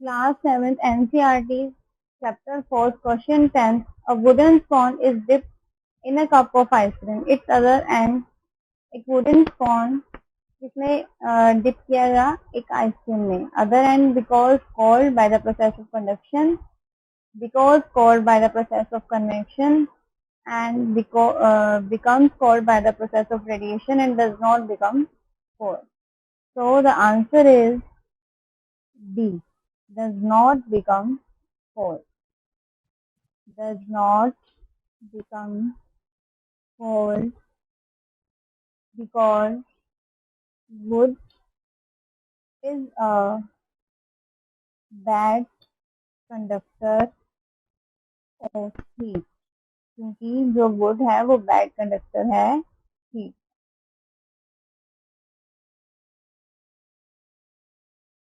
Class 7th NCERT Chapter 4 Question 10. A wooden spoon is dipped in a cup of ice cream. Its other end, एक wooden spoon जिसमें dip किया गया एक ice cream में. Other end because cooled by the process of conduction, because cooled by the process of convection, and becomes cold by the process of radiation and does not become cold. So the answer is D. Does not become cold. Does not become cold because wood is a bad conductor of heat. क्योंकि जो wood है वो bad conductor है heat.